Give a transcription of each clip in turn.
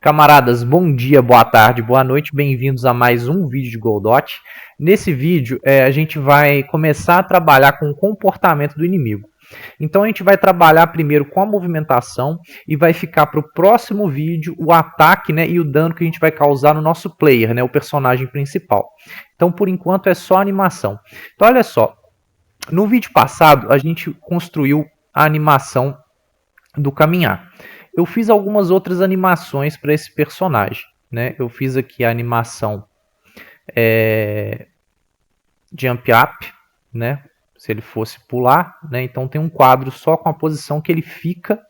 Camaradas, bom dia, boa tarde, boa noite, bem-vindos a mais um vídeo de Goldot. Nesse vídeo, a gente vai começar a trabalhar com o comportamento do inimigo. Então a gente vai trabalhar primeiro com a movimentação e vai ficar para o próximo vídeo o ataque, né, e o dano que a gente vai causar no nosso player, né, o personagem principal. Então por enquanto é só animação. Então olha só, no vídeo passado a gente construiu a animação do caminhar. Eu fiz algumas outras animações para esse personagem, né? Eu fiz aqui a animação Jump Up, né? Se ele fosse pular, né? Então tem um quadro só com a posição que ele fica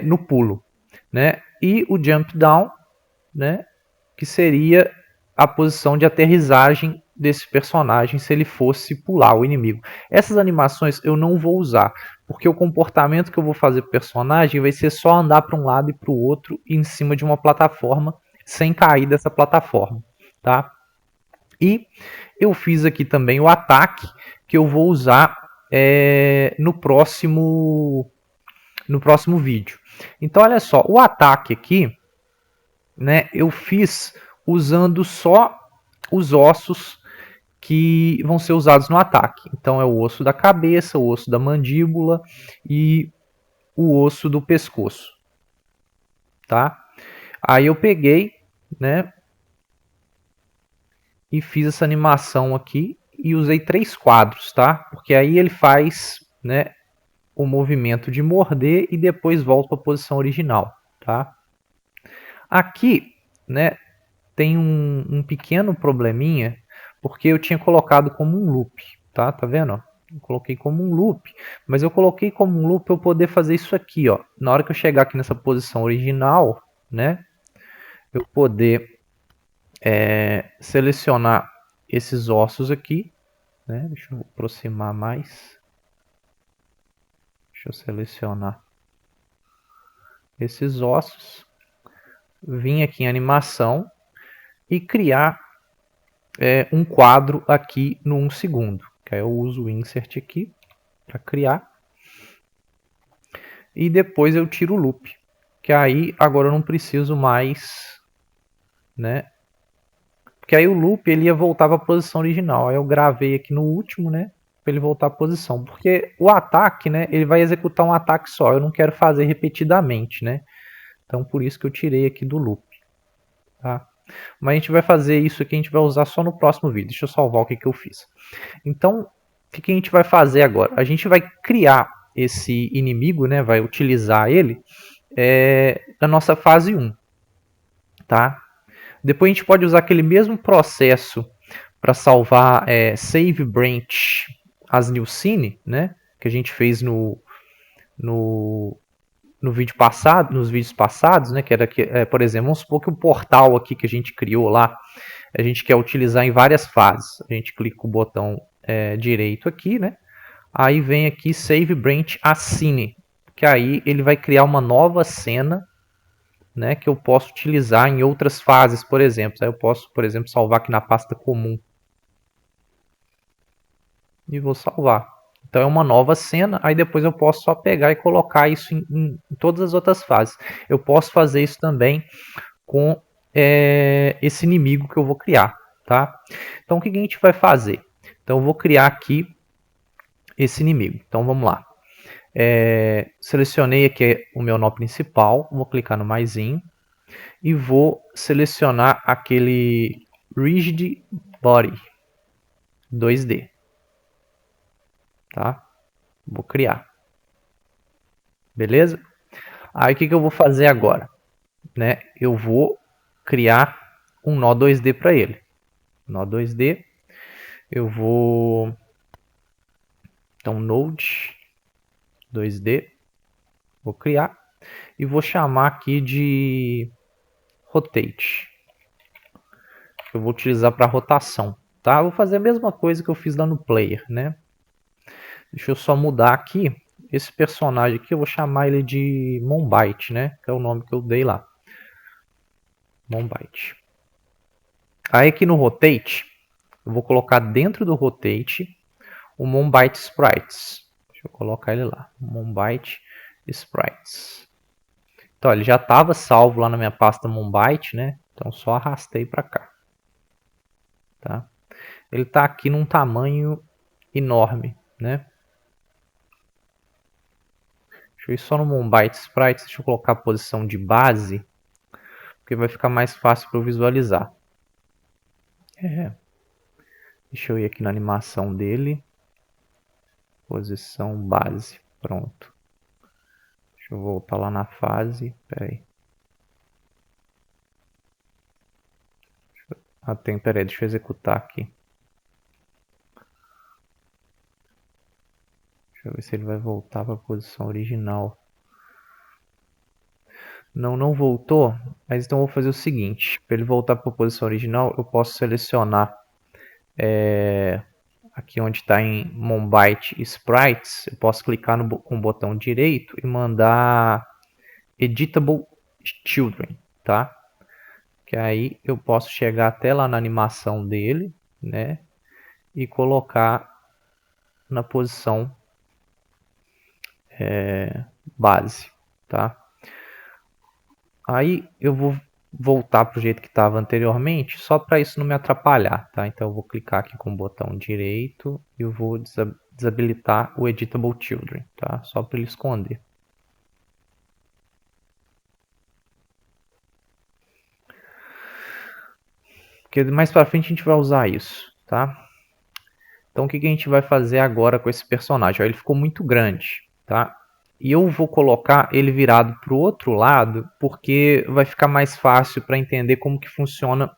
no pulo, né? E o Jump Down, né? Que seria a posição de aterrissagem desse personagem se ele fosse pular o inimigo. Essas animações eu não vou usar, porque o comportamento que eu vou fazer pro personagem vai ser só andar para um lado e para o outro em cima de uma plataforma sem cair dessa plataforma, tá? E eu fiz aqui também o ataque que eu vou usar no próximo vídeo. Então olha só, o ataque aqui, né, eu fiz usando só os ossos que vão ser usados no ataque. Então é o osso da cabeça, o osso da mandíbula e o osso do pescoço, tá? Aí eu peguei, né, e fiz essa animação aqui e usei 3 quadros, tá? Porque aí ele faz, né, o movimento de morder e depois volta para a posição original, tá? Aqui, né, tem um pequeno probleminha, porque eu tinha colocado como um loop, tá? Tá vendo? Eu coloquei como um loop, mas eu coloquei como um loop para eu poder fazer isso aqui, ó. Na hora que eu chegar aqui nessa posição original, né, eu poder selecionar esses ossos aqui, né? Deixa eu aproximar mais. Deixa eu selecionar esses ossos, vim aqui em animação e criar um quadro aqui no 1 segundo. Que aí eu uso o insert aqui para criar. E depois eu tiro o loop. Que aí agora eu não preciso mais, né? Porque aí o loop ele ia voltar para a posição original. Aí eu gravei aqui no último, né? Para ele voltar à posição. Porque o ataque, né? Ele vai executar um ataque só. Eu não quero fazer repetidamente, né? Então por isso que eu tirei aqui do loop. Tá? Mas a gente vai fazer isso aqui, a gente vai usar só no próximo vídeo. Deixa eu salvar o que eu fiz. Então, o que a gente vai fazer agora? A gente vai criar esse inimigo, né? Vai utilizar ele na nossa fase 1. Tá? Depois a gente pode usar aquele mesmo processo para salvar Save Branch as New Scene, né? Que a gente fez no vídeo passado, nos vídeos passados, né? Que era que, por exemplo, vamos supor que o portal aqui que a gente criou lá, a gente quer utilizar em várias fases. A gente clica o botão direito aqui, né? Aí vem aqui Save Branch as Scene, que aí ele vai criar uma nova cena, né? Que eu posso utilizar em outras fases, por exemplo. Aí eu posso, por exemplo, salvar aqui na pasta comum e vou salvar. Então é uma nova cena, aí depois eu posso só pegar e colocar isso em todas as outras fases. Eu posso fazer isso também com esse inimigo que eu vou criar, tá? Então o que a gente vai fazer? Então eu vou criar aqui esse inimigo. Então vamos lá. Selecionei aqui o meu nó principal, vou clicar no maisinho e vou selecionar aquele Rigid Body 2D. Tá? Vou criar. Beleza? Aí o que eu vou fazer agora? Né? Eu vou criar um nó 2D para ele. Nó 2D. Eu vou... Então, Node 2D. Vou criar. E vou chamar aqui de Rotate. Eu vou utilizar para rotação. Tá? Eu vou fazer a mesma coisa que eu fiz lá no Player. Né? Deixa eu só mudar aqui. Esse personagem aqui eu vou chamar ele de Monbite, né? Que é o nome que eu dei lá. Monbite. Aí aqui no Rotate, eu vou colocar dentro do Rotate o Monbite Sprites. Deixa eu colocar ele lá. Monbite Sprites. Então, ele já estava salvo lá na minha pasta Moonbyte, né? Então, só arrastei para cá. Tá? Ele está aqui num tamanho enorme, né? Deixa eu ir só no Moonbyte Sprites, deixa eu colocar a posição de base, porque vai ficar mais fácil para eu visualizar. Deixa eu ir aqui na animação dele. Posição base, pronto. Deixa eu voltar lá na fase, peraí. Peraí, deixa eu executar aqui. Deixa eu ver se ele vai voltar para a posição original. Não voltou, mas então eu vou fazer o seguinte. Para ele voltar para a posição original, eu posso selecionar aqui onde está em Moonbyte Sprites, eu posso clicar com o botão direito e mandar Editable Children, tá? Que aí eu posso chegar até lá na animação dele, né? E colocar na posição base, tá? Aí eu vou voltar para o jeito que estava anteriormente, só para isso não me atrapalhar, tá? Então eu vou clicar aqui com o botão direito e eu vou desabilitar o Editable Children, tá? Só para ele esconder. Porque mais para frente a gente vai usar isso, tá? Então o que a gente vai fazer agora com esse personagem? Ele ficou muito grande, tá? E eu vou colocar ele virado para o outro lado, porque vai ficar mais fácil para entender como que funciona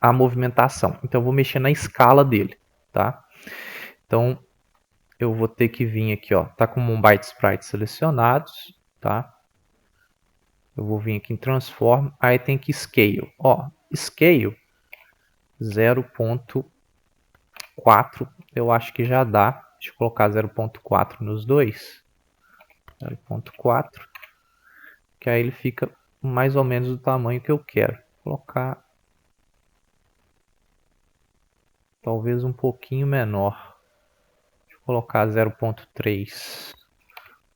a movimentação. Então eu vou mexer na escala dele, tá? Então eu vou ter que vir aqui, ó, tá com um byte sprite selecionados, tá? Eu vou vir aqui em transform, aí tem que scale, ó, scale 0.4, eu acho que já dá. Deixa eu colocar 0.4 nos dois. 0.4, que aí ele fica mais ou menos do tamanho que eu quero. Vou colocar talvez um pouquinho menor. Deixa eu colocar 0.3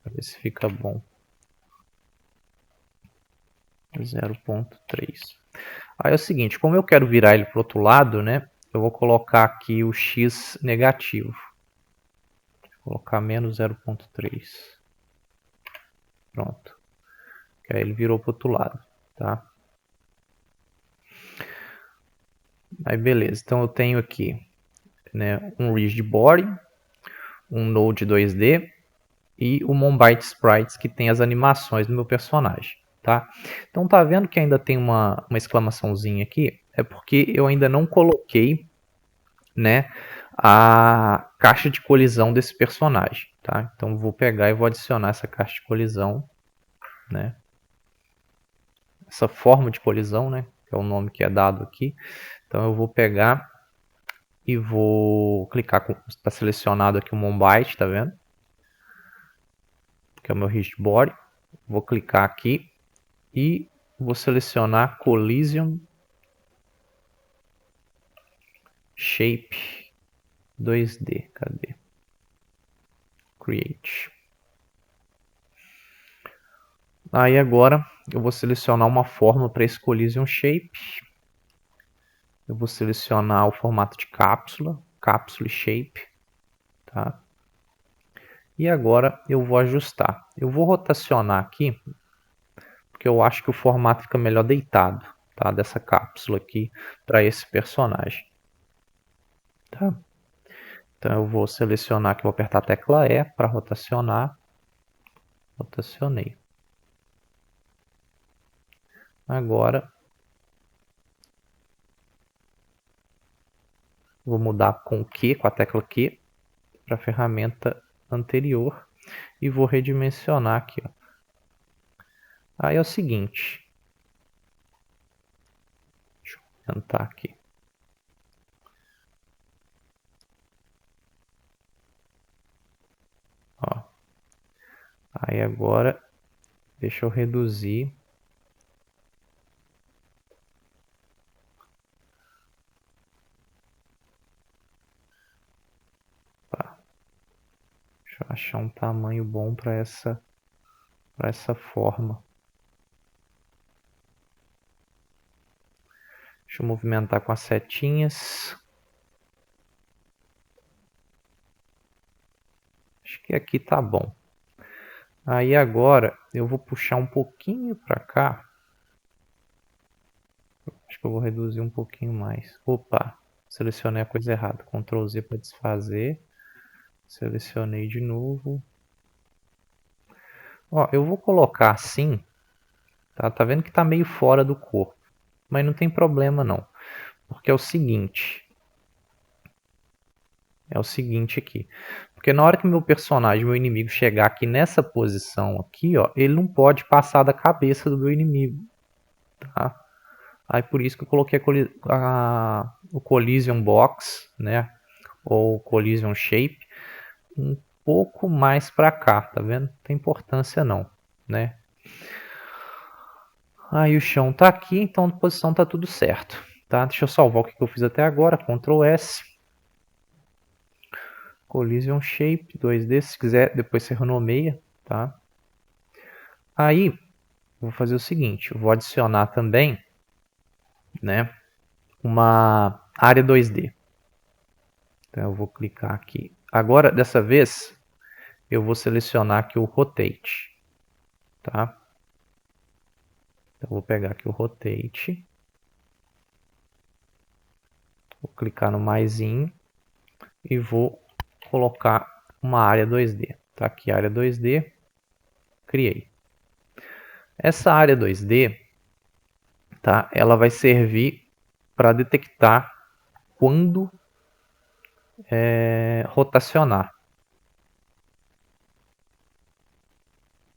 para ver se fica bom. 0.3. Aí é o seguinte, como eu quero virar ele para o outro lado, né? Eu vou colocar aqui o x negativo. Vou colocar menos 0.3. Pronto. Que aí ele virou para o outro lado, tá? Aí beleza, então eu tenho aqui, né, um Rigid Body, um Node 2D e o Moonbyte Sprites que tem as animações do meu personagem, tá? Então tá vendo que ainda tem uma exclamaçãozinha aqui? É porque eu ainda não coloquei, né, a caixa de colisão desse personagem, tá? Então vou pegar e vou adicionar essa caixa de colisão, né? Essa forma de colisão, né? Que é o nome que é dado aqui. Então eu vou pegar e vou clicar, está selecionado aqui o Moonbyte, tá vendo? Que é o meu Rigid Body. Vou clicar aqui e vou selecionar Collision Shape 2D. Cadê? Create. Aí agora eu vou selecionar uma forma para esse Collision Shape. Eu vou selecionar o formato de cápsula, Capsule Shape, tá? E agora eu vou ajustar. Eu vou rotacionar aqui, porque eu acho que o formato fica melhor deitado, tá? Dessa cápsula aqui para esse personagem, tá? Então eu vou selecionar aqui, vou apertar a tecla E para rotacionar. Rotacionei. Agora vou mudar com Q, com a tecla Q, para a ferramenta anterior e vou redimensionar aqui, ó. Aí é o seguinte, deixa eu tentar aqui. Ó. Aí agora deixa eu reduzir. Tá. Deixa eu achar um tamanho bom para essa forma. Deixa eu movimentar com as setinhas. Acho que aqui tá bom. Aí agora eu vou puxar um pouquinho para cá. Acho que eu vou reduzir um pouquinho mais. Opa, selecionei a coisa errada. Ctrl Z para desfazer. Selecionei de novo. Ó, eu vou colocar assim. Tá vendo que tá meio fora do corpo. Mas não tem problema não. Porque é o seguinte. É o seguinte aqui. Porque na hora que meu personagem, meu inimigo, chegar aqui nessa posição aqui, ó, ele não pode passar da cabeça do meu inimigo. Tá? Aí por isso que eu coloquei o Collision Box, né? Ou Collision Shape um pouco mais para cá, tá vendo? Não tem importância não, né? Aí o chão tá aqui, então a posição tá tudo certo, tá? Deixa eu salvar o que eu fiz até agora, Ctrl S. Collision Shape 2D, se quiser depois você renomeia, tá? Aí vou fazer o seguinte, eu vou adicionar também, né, uma área 2D. Então eu vou clicar aqui. Agora, dessa vez, eu vou selecionar aqui o Rotate, tá? Então vou pegar aqui o Rotate, vou clicar no maisinho e vou colocar uma área 2D. Tá aqui a área 2D, criei. Essa área 2D, tá? Ela vai servir para detectar quando rotacionar.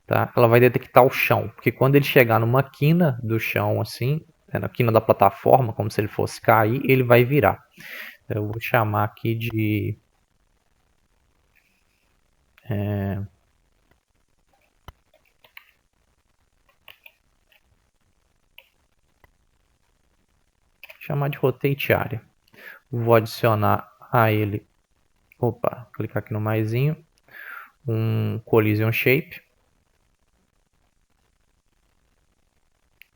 Tá? Ela vai detectar o chão, porque quando ele chegar numa quina do chão, assim, na quina da plataforma, como se ele fosse cair, ele vai virar. Eu vou chamar aqui de rotate area. Vou adicionar a ele, opa, clicar aqui no maisinho, um collision shape.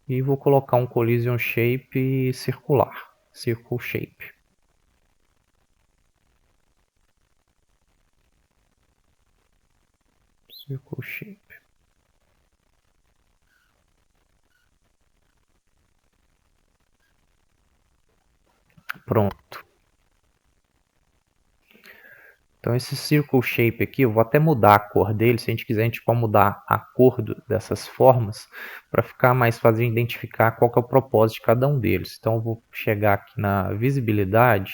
E vou colocar um collision shape circular, circle shape. Circle shape. Pronto. Então esse circle shape aqui, eu vou até mudar a cor dele, se a gente quiser a gente pode mudar a cor dessas formas, para ficar mais fácil de identificar qual que é o propósito de cada um deles. Então eu vou chegar aqui na visibilidade,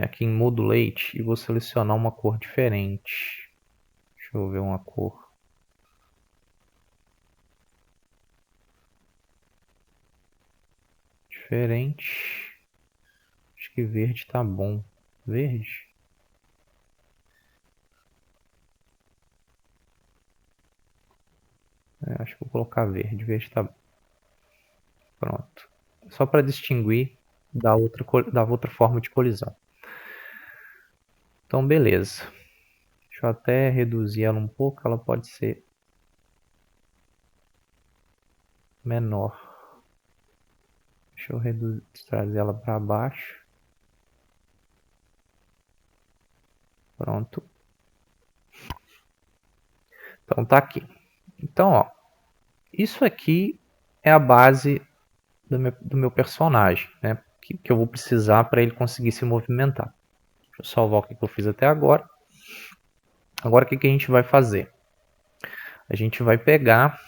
aqui em modulate, e vou selecionar uma cor diferente. Deixa eu ver uma cor. Diferente. Acho que verde tá bom. Verde? Acho que vou colocar verde. Verde tá bom. Pronto. Só para distinguir da outra forma de colisão. Então, beleza. Deixa eu até reduzir ela um pouco. Ela pode ser menor. Deixa eu trazer ela para baixo. Pronto. Então tá aqui. Então, ó, isso aqui é a base do meu personagem, né? Que eu vou precisar para ele conseguir se movimentar. Deixa eu salvar o que eu fiz até agora. Agora o que a gente vai fazer? A gente vai pegar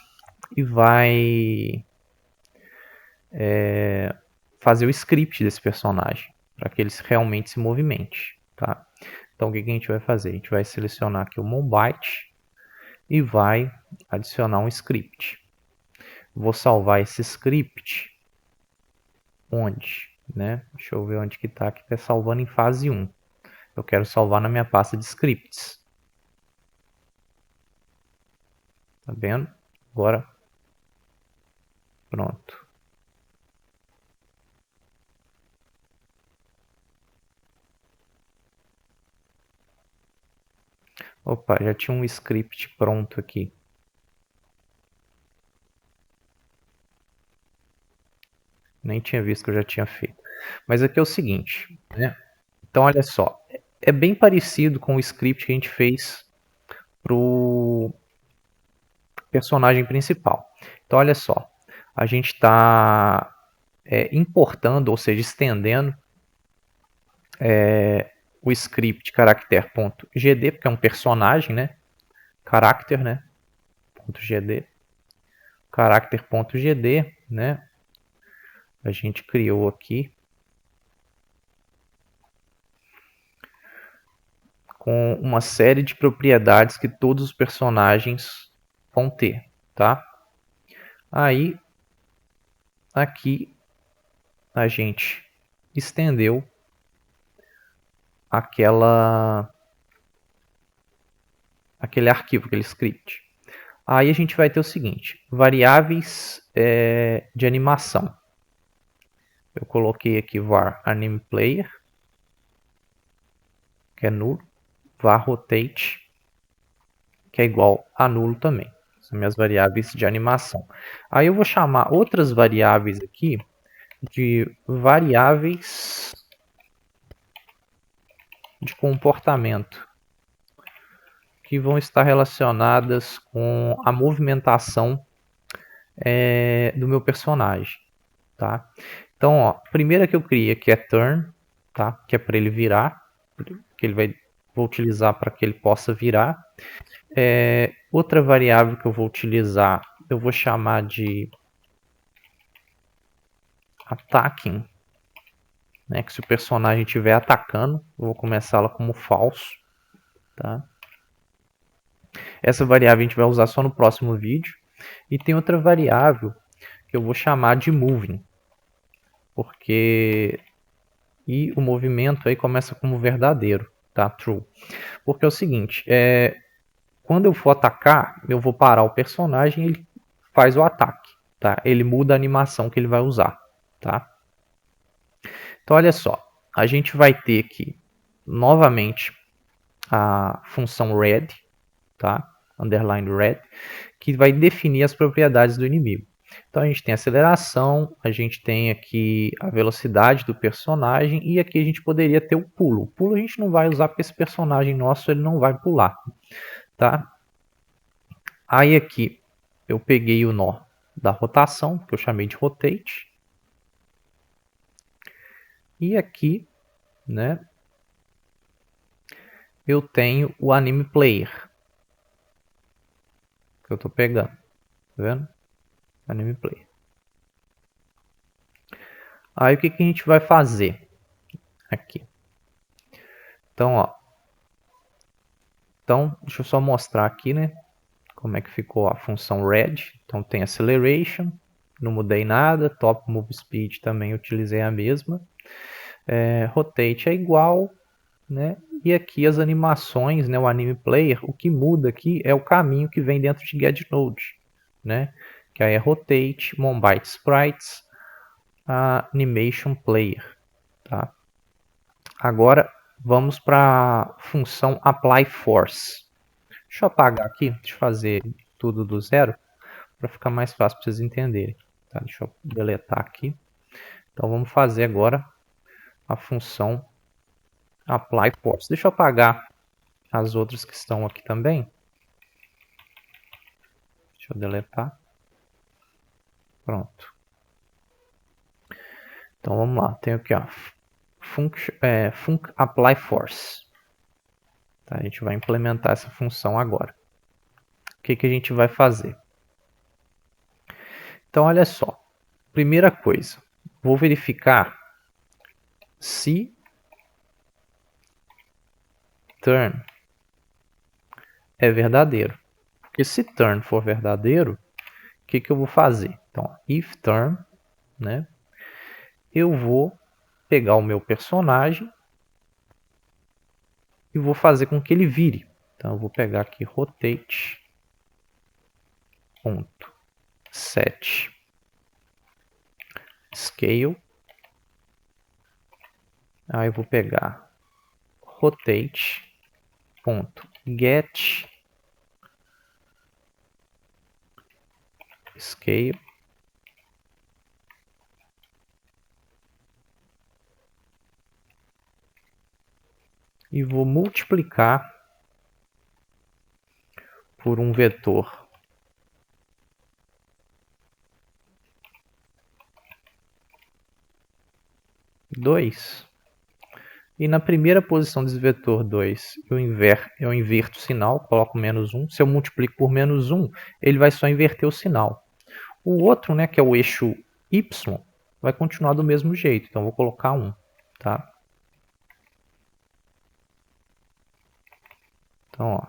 e vai fazer o script desse personagem para que ele realmente se movimente, tá? Então o que a gente vai fazer? A gente vai selecionar aqui o Mombyte e vai adicionar um script. Vou salvar esse script onde, né? Deixa eu ver onde que está. Aqui está salvando em fase 1. Eu quero salvar na minha pasta de scripts. Tá vendo? Agora, pronto. Opa, já tinha um script pronto aqui. Nem tinha visto que eu já tinha feito. Mas aqui é o seguinte, né? Então, olha só. É bem parecido com o script que a gente fez pro personagem principal. Então, olha só. A gente está importando, ou seja, estendendo o script character.gd, porque é um personagem, né? Character, né? .gd. Character.gd, né? A gente criou aqui com uma série de propriedades que todos os personagens vão ter, tá? Aí, aqui, a gente estendeu aquele arquivo, aquele script. Aí a gente vai ter o seguinte, variáveis de animação. Eu coloquei aqui var animePlayer, que é nulo, var rotate, que é igual a nulo também. São minhas variáveis de animação. Aí eu vou chamar outras variáveis aqui de variáveis de comportamento, que vão estar relacionadas com a movimentação do meu personagem, tá? Então, ó, a primeira que eu criei aqui é turn, tá? Que é para ele virar, que vou utilizar para que ele possa virar. Outra variável que eu vou utilizar, eu vou chamar de attacking, né? Que se o personagem estiver atacando, eu vou começar ela como falso, tá? Essa variável a gente vai usar só no próximo vídeo. E tem outra variável que eu vou chamar de moving, porque o movimento aí começa como verdadeiro, tá? True. Porque é o seguinte, quando eu for atacar, eu vou parar o personagem e ele faz o ataque, tá? Ele muda a animação que ele vai usar, tá? Então olha só, a gente vai ter aqui novamente a função red, tá? Underline red, que vai definir as propriedades do inimigo. Então a gente tem aceleração, a gente tem aqui a velocidade do personagem e aqui a gente poderia ter o pulo. O pulo a gente não vai usar porque esse personagem nosso ele não vai pular, tá? Aí aqui eu peguei o nó da rotação, que eu chamei de rotate. E aqui, né, eu tenho o anime player que eu estou pegando, tá vendo? Anime player. Aí o que a gente vai fazer aqui? Então, ó, deixa eu só mostrar aqui, né, como é que ficou a função red. Então tem acceleration, não mudei nada, top move speed também utilizei a mesma. Rotate é igual, né? E aqui as animações, né, o anime player, o que muda aqui é o caminho que vem dentro de getNode, né? Que aí é rotate, monbyte sprites, animation player, tá? Agora vamos para a função apply force. Deixa eu apagar aqui, deixa eu fazer tudo do zero para ficar mais fácil para vocês entenderem. Tá? Deixa eu deletar aqui. Então vamos fazer agora a função apply force. Deixa eu apagar as outras que estão aqui também. Deixa eu deletar. Pronto. Então vamos lá. Tem aqui, ó, func apply force. Tá? A gente vai implementar essa função agora. O que a gente vai fazer? Então olha só. Primeira coisa, vou verificar se turn é verdadeiro. Porque se turn for verdadeiro, o que eu vou fazer? Então, if turn, né? Eu vou pegar o meu personagem e vou fazer com que ele vire. Então eu vou pegar aqui rotate set scale. Aí eu vou pegar rotate get scale e vou multiplicar por um vetor 2. E na primeira posição desse vetor 2, eu inverto o sinal, coloco menos 1. Se eu multiplico por menos 1, ele vai só inverter o sinal. O outro, né, que é o eixo y, vai continuar do mesmo jeito. Então, eu vou colocar 1. Tá? Então, ó,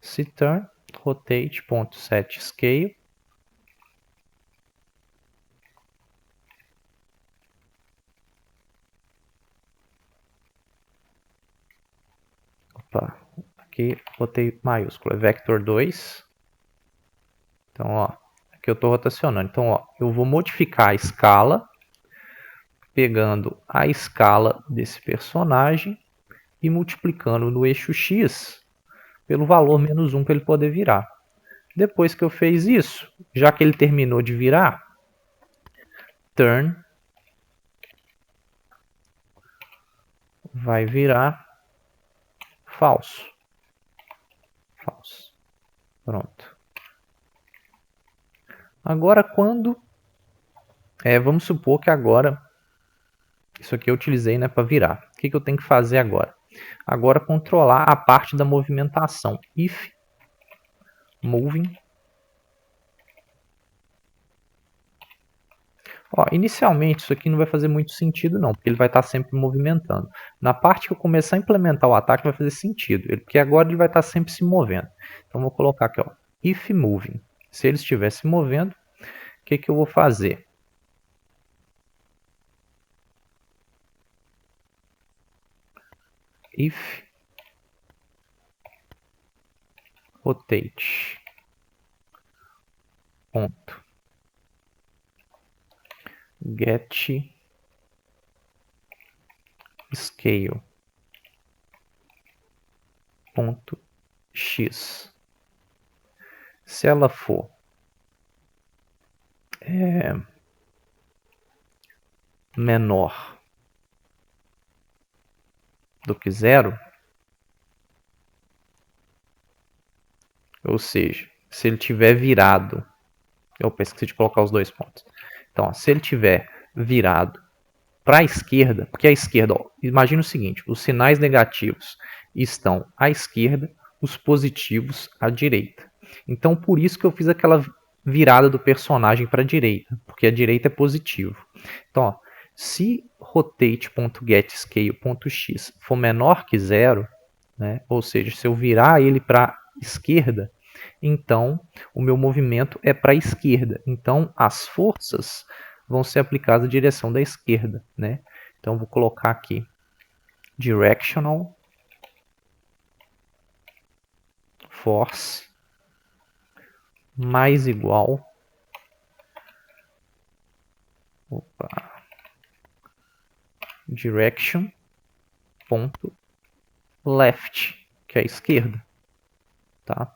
se turn rotate.set scale aqui botei maiúsculo, é vector 2. Então, ó, aqui eu estou rotacionando. Então, ó, eu vou modificar a escala, pegando a escala desse personagem e multiplicando no eixo X pelo valor menos 1 para ele poder virar. Depois que eu fiz isso, já que ele terminou de virar, turn vai virar falso. Falso. Pronto. Agora, quando... vamos supor que agora... Isso aqui eu utilizei, né, para virar. O que eu tenho que fazer agora? Agora, controlar a parte da movimentação. If moving. Ó, inicialmente, isso aqui não vai fazer muito sentido, não, porque ele vai estar sempre movimentando. Na parte que eu começar a implementar o ataque, vai fazer sentido, porque agora ele vai estar sempre se movendo. Então, vou colocar aqui, ó, if moving. Se ele estiver se movendo, o que eu vou fazer? If rotate ponto get scale ponto x. Se ela for menor do que 0, ou seja, se ele tiver virado, eu esqueci de colocar os dois pontos. Então, ó, se ele tiver virado para a esquerda, porque a esquerda, ó, imagina o seguinte, os sinais negativos estão à esquerda, os positivos à direita. Então, por isso que eu fiz aquela virada do personagem para a direita, porque a direita é positivo. Então, ó, se rotate.getScale.x for menor que 0, né, ou seja, se eu virar ele para a esquerda, então o meu movimento é para a esquerda. Então, as forças vão ser aplicadas na direção da esquerda, né? Então, vou colocar aqui directional force mais igual direction ponto left, que é a esquerda, tá?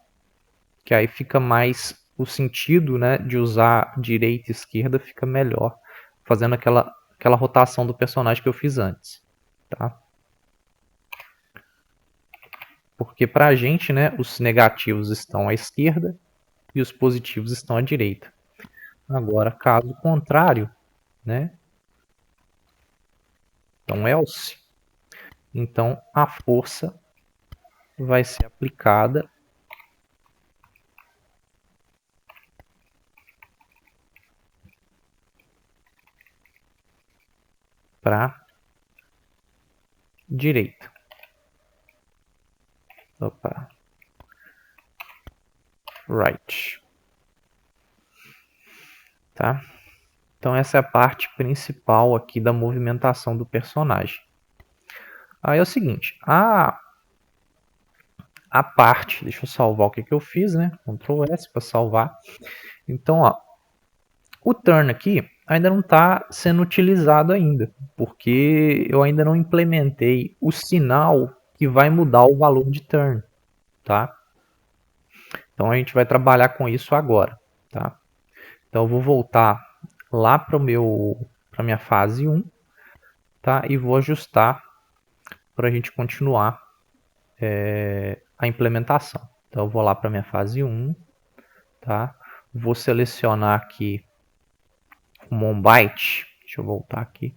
Que aí fica mais o sentido, né, de usar direita e esquerda fica melhor, fazendo aquela rotação do personagem que eu fiz antes, tá? Porque para a gente, né, os negativos estão à esquerda e os positivos estão à direita. Agora, caso contrário, né? Então, else. Então, a força vai ser aplicada para direita. Opa. Right. Tá? Então, essa é a parte principal aqui da movimentação do personagem. Aí é o seguinte, a parte, deixa eu salvar o que eu fiz, né? Ctrl S para salvar. Então, ó, o turn aqui ainda não está sendo utilizado ainda, porque eu ainda não implementei o sinal que vai mudar o valor de turn, tá? Então a gente vai trabalhar com isso agora, tá? Então eu vou voltar lá para minha fase 1, tá? E vou ajustar para a gente continuar a implementação. Então eu vou lá para minha fase 1, tá? Vou selecionar aqui o Mombyte, deixa eu voltar aqui,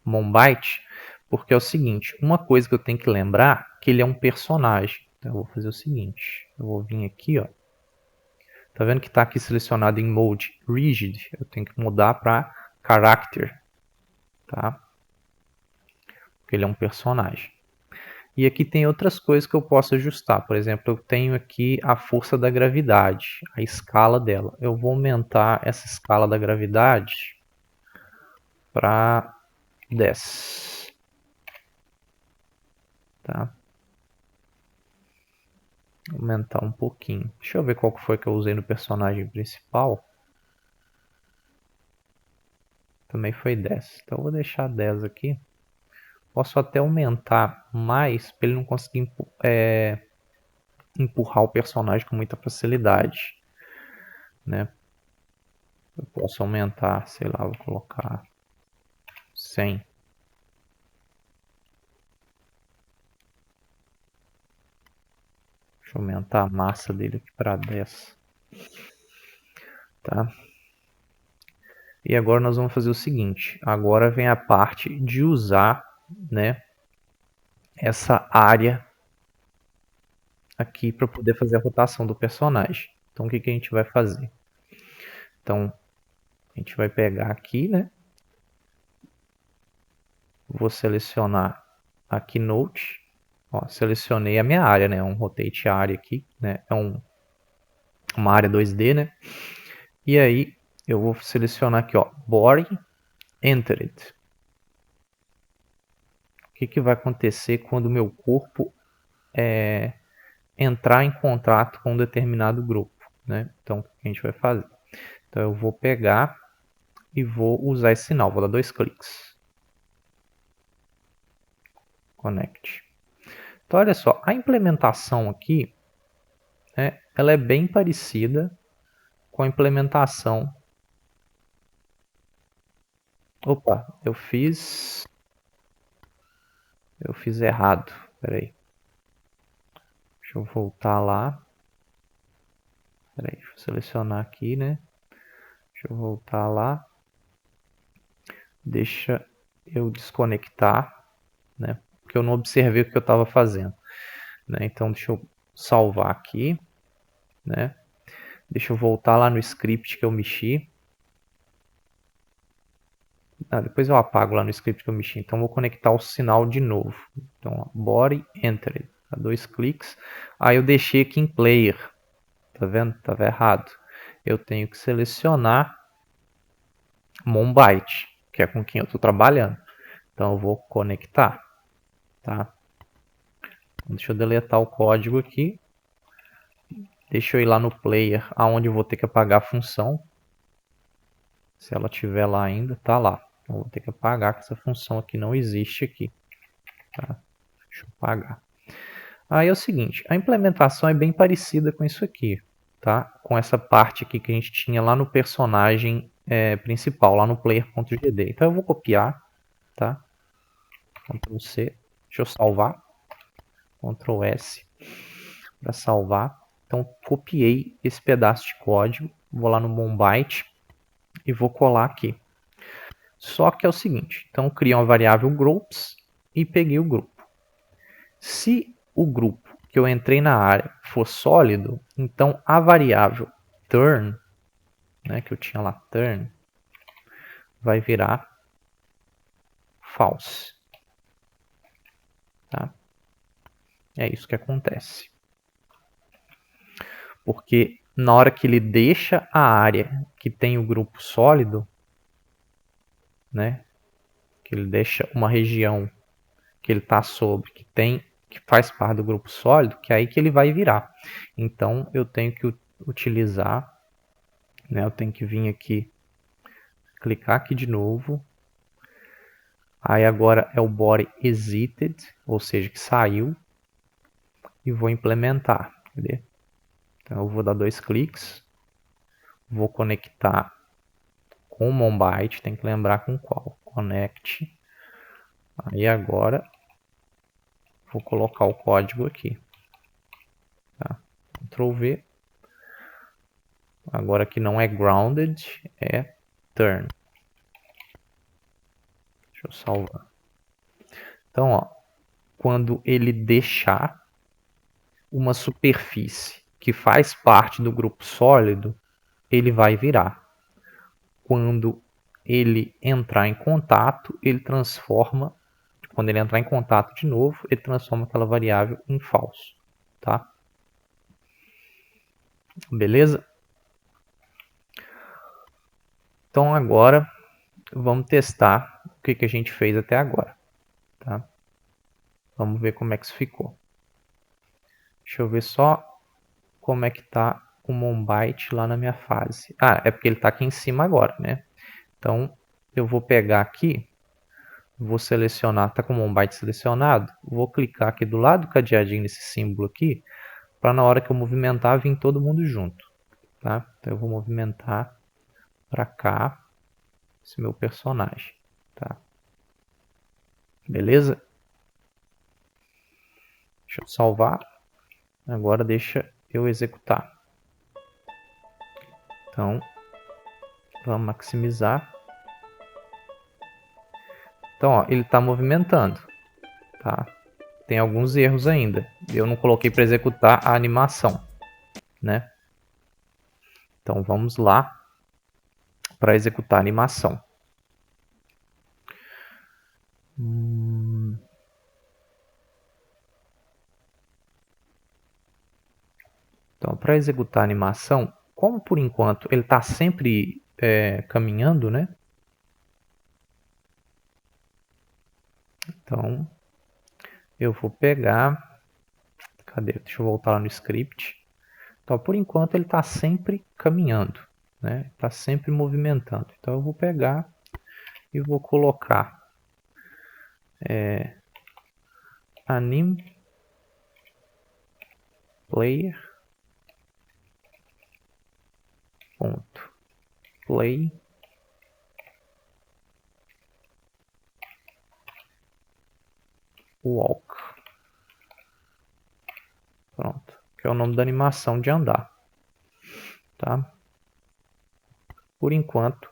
Mombyte, porque é o seguinte, uma coisa que eu tenho que lembrar, que ele é um personagem. Então eu vou fazer o seguinte, eu vou vir aqui, ó, tá vendo que está aqui selecionado em Mode Rigid, eu tenho que mudar para Character, tá? Porque ele é um personagem. E aqui tem outras coisas que eu posso ajustar. Por exemplo, eu tenho aqui a força da gravidade, a escala dela. Eu vou aumentar essa escala da gravidade para 10. Tá? Aumentar um pouquinho. Deixa eu ver qual foi que eu usei no personagem principal. Também foi 10. Então eu vou deixar 10 aqui. Posso até aumentar mais para ele não conseguir empurrar o personagem com muita facilidade, né? Eu posso aumentar, sei lá, vou colocar 100. Deixa eu aumentar a massa dele aqui para 10. Tá? E agora nós vamos fazer o seguinte. Agora vem a parte de usar, né, essa área aqui para poder fazer a rotação do personagem. Então o que, que a gente vai fazer? Então a gente vai pegar aqui, né? Vou selecionar aqui Note. Ó, selecionei a minha área, né? Um Rotate área aqui, né? É uma área 2D, né? E aí eu vou selecionar aqui, ó, Body Entered. O que, que vai acontecer quando o meu corpo entrar em contato com um determinado grupo, né? Então, o que a gente vai fazer? Então, eu vou pegar e vou usar esse sinal. Vou dar 2 cliques. Connect. Então, olha só, a implementação aqui, né, ela é bem parecida com a implementação. Opa, eu fiz errado. Espera aí. Deixa eu voltar lá. Espera aí, deixa eu selecionar aqui, né? Deixa eu voltar lá. Deixa eu desconectar, né? Porque eu não observei o que eu estava fazendo, né? Então deixa eu salvar aqui, né? Deixa eu voltar lá no script que eu mexi. Depois eu apago lá no script que eu mexi. Então vou conectar o sinal de novo. Então body enter, dá 2 cliques. Aí eu deixei aqui em player, tá vendo? Tava errado. Eu tenho que selecionar Mombyte, que é com quem eu estou trabalhando. Então eu vou conectar, tá? Deixa eu deletar o código aqui. Deixa eu ir lá no player, aonde eu vou ter que apagar a função. Se ela tiver lá ainda, tá lá. Eu vou ter que apagar, que essa função aqui não existe aqui. Tá? Deixa eu apagar. Aí é o seguinte, a implementação é bem parecida com isso aqui, tá? Com essa parte aqui que a gente tinha lá no personagem principal, lá no player.gd. Então eu vou copiar, tá? Ctrl C, deixa eu salvar. Ctrl S para salvar. Então copiei esse pedaço de código, vou lá no Mombyte e vou colar aqui. Só que é o seguinte, então crio uma variável groups e peguei o grupo. Se o grupo que eu entrei na área for sólido, então a variável turn, né, que eu tinha lá turn, vai virar false. Tá? É isso que acontece. Porque na hora que ele deixa a área que tem o grupo sólido, né, que ele deixa uma região que ele está sobre, que faz parte do grupo sólido, que é aí que ele vai virar. Então eu tenho que utilizar, né, eu tenho que vir aqui, clicar aqui de novo. Aí agora é o body exited, ou seja, que saiu, e vou implementar. Entendeu? Então eu vou dar 2 cliques, vou conectar com o Mombyte, tem que lembrar com qual. Connect. Aí agora Vou colocar o código aqui. Tá? Ctrl V. Agora aqui não é grounded, é turn. Deixa eu salvar. Então, ó, quando ele deixar uma superfície que faz parte do grupo sólido, ele vai virar. Quando ele entrar em contato, ele transforma. Quando ele entrar em contato de novo, ele transforma aquela variável em falso. Tá? Beleza? Então agora vamos testar o que a gente fez até agora. Tá? Vamos ver como é que isso ficou. Deixa eu ver só como é que está o Monbyte lá na minha fase. Ah, é porque ele está aqui em cima agora, né? Então eu vou pegar aqui, vou selecionar, está com o Monbyte selecionado, vou clicar aqui do lado do cadeadinho nesse símbolo aqui, para na hora que eu movimentar vir todo mundo junto. Tá? Então eu vou movimentar para cá esse meu personagem. Tá? Beleza? Deixa eu salvar. Agora deixa eu executar. Então, vamos maximizar. Então, ó, ele está movimentando. Tá? Tem alguns erros ainda. Eu não coloquei para executar a animação. Né? Então, vamos lá para executar a animação. Então, para executar a animação, como por enquanto ele está sempre caminhando, né? Então, eu vou pegar... Cadê? Deixa eu voltar lá no script. Então, por enquanto ele está sempre caminhando, né? Está sempre movimentando. Então, eu vou pegar e vou colocar anim player ponto play walk. Pronto, que é o nome da animação de andar. Tá? Por enquanto,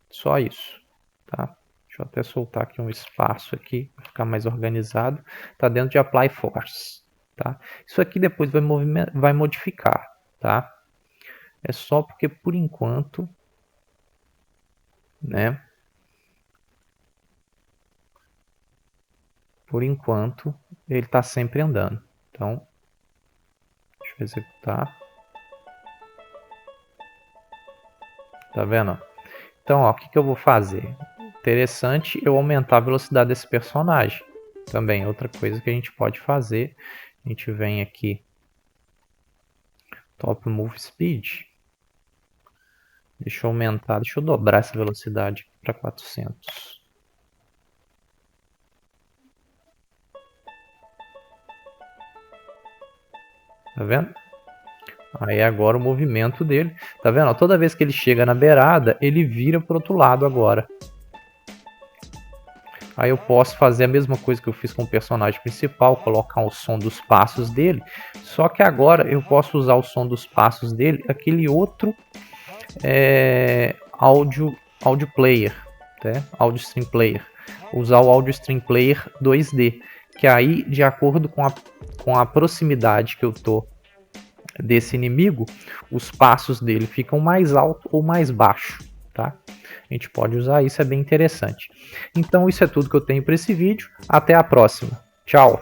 só isso. Tá? Deixa eu até soltar aqui um espaço aqui para ficar mais organizado. Está dentro de Apply Force. Tá? Isso aqui depois vai modificar. Tá? É só porque por enquanto, né? Por enquanto, ele está sempre andando. Então, deixa eu executar. Tá vendo? Então, ó, o que eu vou fazer? Interessante eu aumentar a velocidade desse personagem. Também, outra coisa que a gente pode fazer. A gente vem aqui, Top Move Speed. Deixa eu aumentar, deixa eu dobrar essa velocidade para 400. Tá vendo? Aí agora o movimento dele, tá vendo? Toda vez que ele chega na beirada, ele vira pro outro lado agora. Aí eu posso fazer a mesma coisa que eu fiz com o personagem principal, colocar o som dos passos dele. Só que agora eu posso usar o som dos passos dele, aquele outro audio player, né? Audio Stream Player. Usar o Audio Stream Player 2D, que aí, de acordo com a proximidade que eu tô desse inimigo, os passos dele ficam mais alto ou mais baixo, tá? A gente pode usar isso, é bem interessante. Então isso é tudo que eu tenho para esse vídeo. Até a próxima. Tchau!